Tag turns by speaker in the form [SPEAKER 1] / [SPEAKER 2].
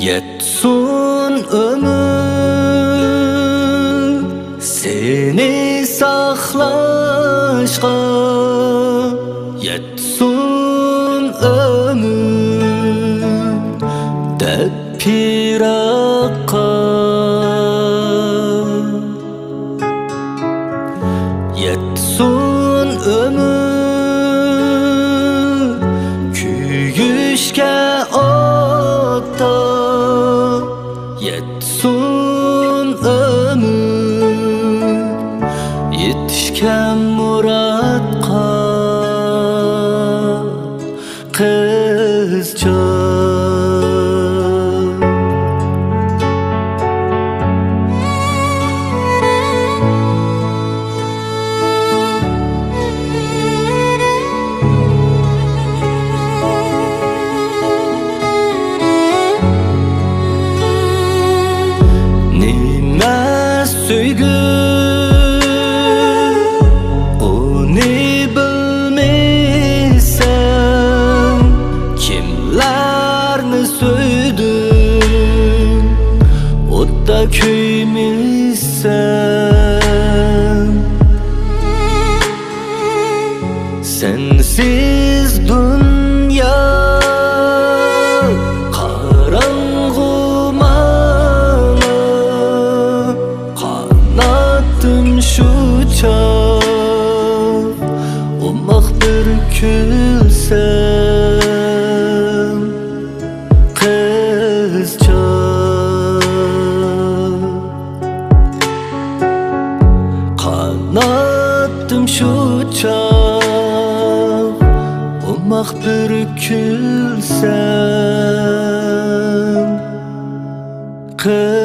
[SPEAKER 1] Yetsun ömür seni saklaşqa, yetsun ömür deb piraqqa, yetsun ömür kuyishga otda, yetsun ömür yetishgan murodqa, qizjon nima suygu uni bilmaysan, kimlarni so'yding o'tda kuymaysan. Sensiz dünya qarang'u mana, qanatim shu chog' ummaq bir kulsam, qizjon qanatim shu chog' ummaq bir kulsam, qizjon